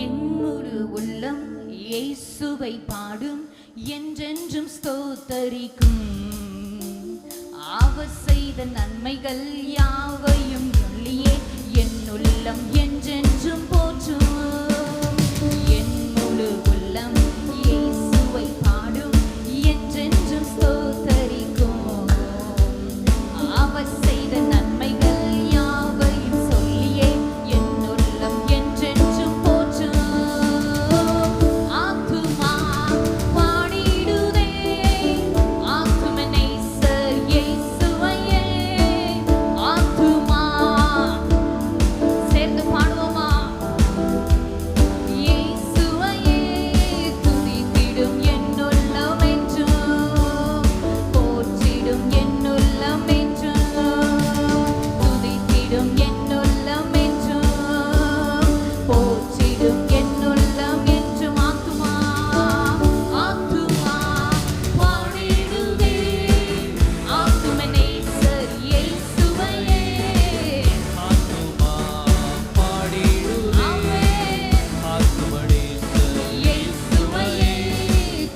என் முழு உள்ளம் இயேசுவை பாடும், என்றென்றும் ஸ்தோத்தரிக்கும். அவர் செய்த நன்மைகள் யாவையும் சொல்லியே என் உள்ளம் என்றென்றும் போற்றும். என் முழு உள்ளம் இயேசுவை பாடும், என்றென்றும் ஸ்தோத்தரிக்கும். அவர் செய்த நன்மைகள் யாவையும் சொல்லியே என் உள்ளம் என்றென்றும் போற்றும். ஆத்துமா பாடிடுதே, ஆத்தும நேசர் இயேசுவையே. ஆத்துமா சேர்ந்து பாடுவோமா? இயேசுவையே துதித்திடும் என் உள்ளம் என்றும், போற்றிடும் என் உள்ளம் என்றும், துதித்திடும் என் உள்ளம் என்றும், போற்றிடும் என் உள்ளம் என்றும். ஆத்துமா ஆத்துமா பாடிடுதே, ஆத்தும நேசர் இயேசுவையே. ஆத்துமா பாடிடுதே, ஆமென். ஆத்துமனேசர் இயேசுவையே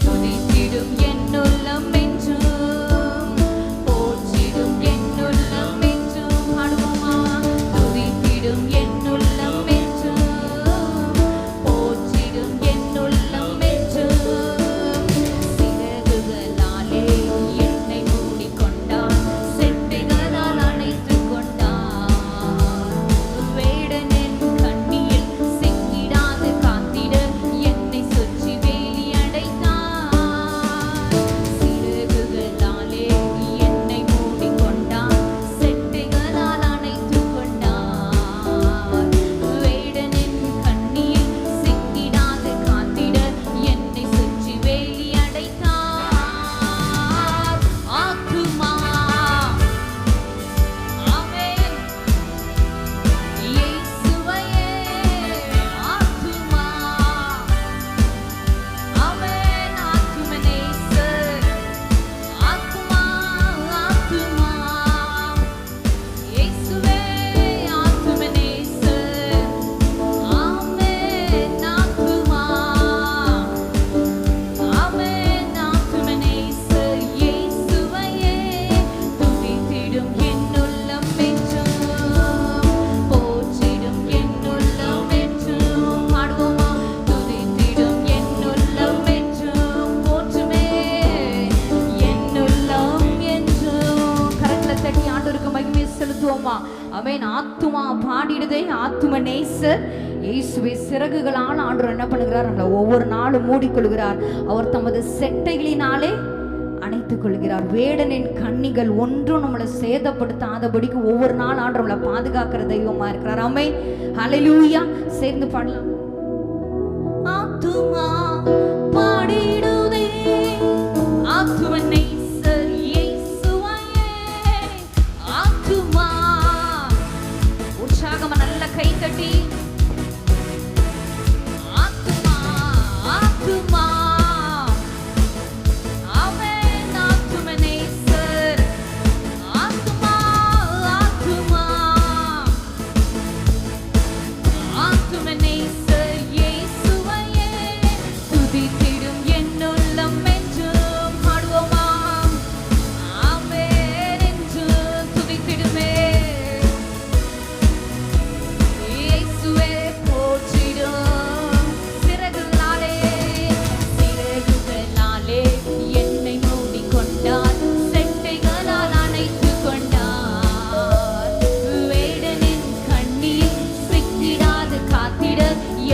துதித்திடும் என் உள்ளம் என்றும், போற்றிடும் என் உள்ளம் என்றும். பாடுவோமா? துதித்திடும் என் உள்ளம் என்றும், போற்றிடும் என் உள்ளம் என்றும். சிறகுகளாலே என்னை மூடிக்கொண்டார், செட்டைகளால் அணைத்துக் கொண்டார். வேடனின் கண்ணியில் சிக்கிடாது காத்திட என்னை சுற்றி வேலி அடைத்தார். சிறகுகளாலே என்னை மூடிக்கொண்டார், செட்டைகளால் அணைத்துக் கொண்டார். வேடனின் கண்ணியில் சிக்கிடாது காத்திட என்னை சுற்றி வேலி அடைத்தார். ஆத்துமா ஆமென். இயேசுவையே ஆத்துமா ஆமென். ஆத்தும நேசர் ஆத்துமா ஆத்துமா இயேசுவே ஆத்தும நேசர் ஆமென். ஆத்துமா ஆமென். ஆத்தும நேசர் இயேசுவையே துதித்திடும் என் உள்ளம் என்றும், போற்றிடும் என் உள்ளம் என்றும். பாடுவோமா? துதித்திடும் என் உள்ளம் என்றும், போற்றுமே என் உள்ளம் என்றும். கரங்களை தட்டி ஆண்டவருக்கு மகிமை செலுத்துவோமா? ஆமென். ஆத்துமா பாடிடுதே, ஆத்தும நேசர் இயேசுவை சிறகுகளால் ஆண்டவர் என்ன பண்ணுகிறார்? நம்மளை ஒவ்வொரு நாளும் மூடிக்கொள்கிறார். அவர் தமது செட்டைகளினாலே அணைத்துக் கொள்கிறார். வேடனின் கண்ணிகள் ஒன்றும் நம்மளை சேதப்படுத்தாதபடிக்கு ஒவ்வொரு நாள் ஆண்டவர் நம்மளை பாதுகாக்கிற தெய்வமா இருக்கிறார். ஆமென். ஹல்லேலூயா. சேர்ந்து பாடலாம். ஆத்துமா பாடிடுதே, ஆத்தும நேசர் இயேசுவையே. ஆத்துமா உற்சாகமா நல்ல கை தட்டி ஆத்துமா ஆத்துமா ஆமென். ஆத்தும நேசர் ஆத்துமா ஆத்துமா ஆத்தும நேசர் இயேசுவையே துதித்திடும் என் உள்ளம் என்றும். பாடுவோமா? ஆமென் என்றும் துதித்திடுமே. இயேசுவே போற்றிடும். சிறகுகளாலே சிறகுகளாலே என்னை மூடிக்கொண்டார், செட்டைகளால் அணைத்துக் கொண்டார். வேடனின் கண்ணியில் சிக்கிடாது காத்திட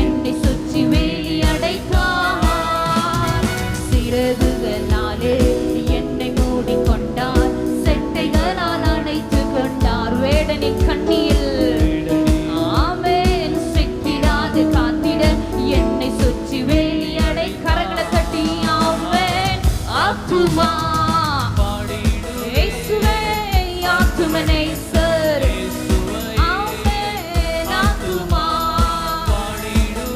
என்னை சுற்றி வேலி அடைத்தார். சிறகுகளாலே என்னை மூடிக்கொண்டார், செட்டைகளால் அணைத்துக் கொண்டார். வேடனின் கண்ணியில் ஆமென் சிக்கிடாது காத்திட என்னை சுற்றி வேலி அடை. கரங்களை தட்டி ஆமென். ஆத்துமா பாடிடுதே, இயேசுவே ஆத்தும நேசர் இயேசுவையே ஆமென். ஆத்துமா பாடிடுதே,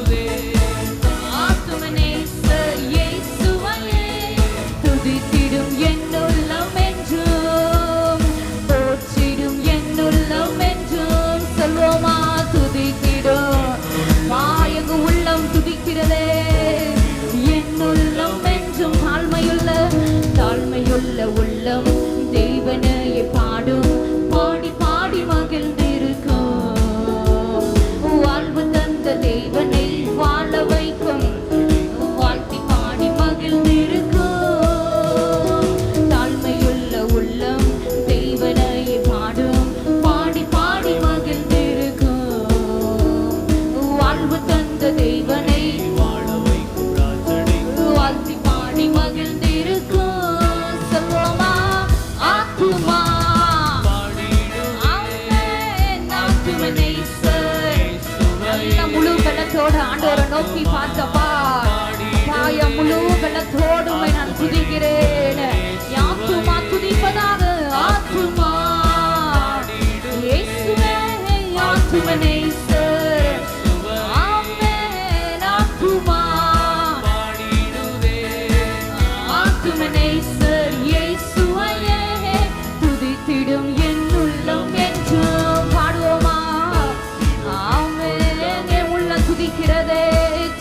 முழு பலத்தோடு ஆண்டவரை நோக்கி பார்த்தப்பா, என் முழு பலத்தோடு உம்மை நான் துதிக்கிறேன். என் ஆத்துமா துதிப்பதாக, ஆத்துமா இயேசுவே ஆத்தும நேசர். ஆமென். ஆத்துமா ஆத்தும நேசர் இயேசுவையே துதித்திடும் என் உள்ளம் என்றும் பாடுவோமா? ஆமென். என் உள்ளம் துதிக்கிறதே,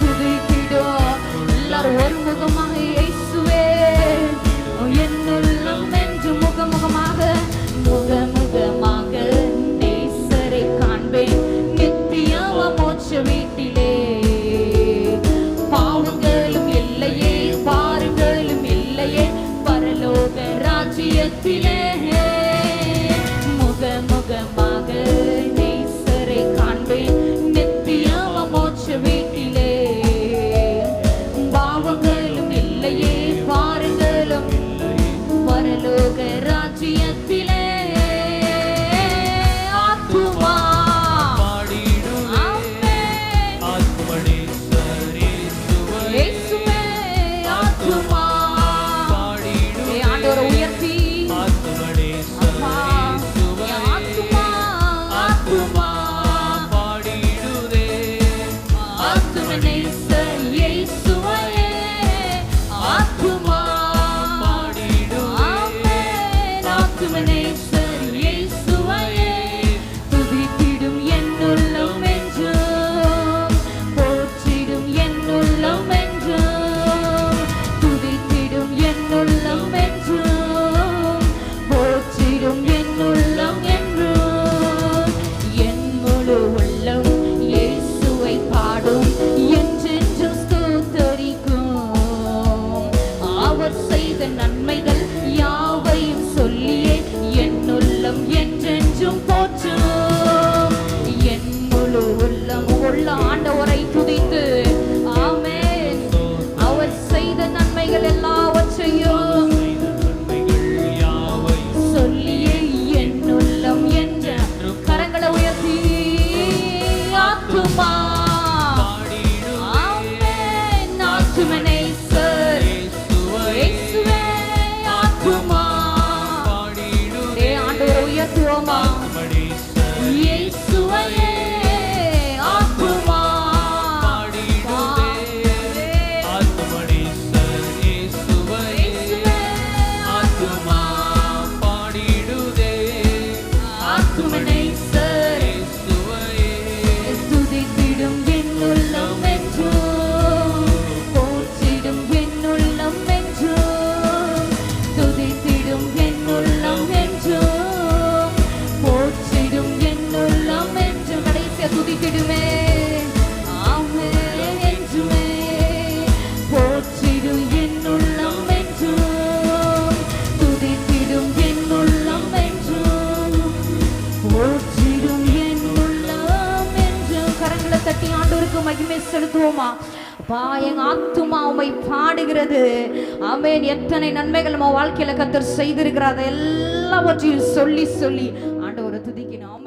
துதித்திடும். எல்லாரும் ஒருமுகமாக இயேசுவே என் உள்ளம் என்று முகமுகமாக, முகமுகமாக நேசரை காண்பேன் நித்திய மோட்ச வீட்டிலே. பாவங்களும் இல்லையே, பாருங்களும் இல்லையே பரலோக ராஜ்யத்திலே. முகமுகமாக நேசரை காண்பேன் நித்திய மோட்ச வீட்டிலே. பாவங்களும் இல்லையே, பாருங்களும் பரலோக ராஜ்யத்திலே. ஆத்துமா இயேசுவே ஆத்துமா. ஆண்டவரை உயர்த்தி அப்பா, என் ஆத்துமா ஆத்துமா ஆத்தும நேசர் இயேசுவையே ஆத்துமா. ஆமென். ஆத்தும நேசர் இயேசுவையே துதித்திடும் என் உள்ளம் என்றும், போற்றிடும் என் உள்ளம் என்றும், துதித்திடும் என் உள்ளம் என்றும், போற்றிடும் என் உள்ளம் என்றும். என் முழு உள்ளம் இயேசுவை பாடும், என்றென்றும் ஸ்தோத்தரிக்கும். அவர் செய்த நன்மைகள் யாவையும் சொல்லியே என் உள்ளம் என்றென்றும் போற்றும். என் முழு உள்ளம் உள்ள ஆண்டவரை துதித்து, ஆமென், அவர் செய்த நன்மைகள் எல்லாவற்றையும் சொல்லியே என் உள்ளம் என்ற கரங்களை உயர்த்தி ஆத்துமா. ஆமென். ஆத்தும நேசர் இயேசுவே ஆத்துமா. ஆண்டவரை உயர்த்துவோமா? இயேசுவையே ஆத்துமா. இயேசுவே ஆத்தும நேசர் துதித்திடும் என் உள்ளம் என்றும், போற்றிடும் என் உள்ளம் என்றும், துதித்திடும் என் உள்ளம் என்றும், போற்றிடும் என் உள்ளம் என்றும். கடைசியா துதித்திடுமே. ஆமென். என்றுமே போற்றிடும் என் உள்ளம் என்றும், துதித்திடும் என் உள்ளம் என்றும், போற்றிடும் என் உள்ளம் என்றும். கரங்களை தட்டி ஆண்டவருக்கு மகிமை செலுத்துவோமா? அப்பா, என் ஆத்துமா உம்மை பாடுகிறது. ஆமென். எத்தனை நன்மைகள் நம்ம வாழ்க்கையில கர்த்தர் செய்திருக்கிறார், எல்லாவற்றையும் சொல்லி சொல்லி ஆண்டவரை துதிக்கணும்.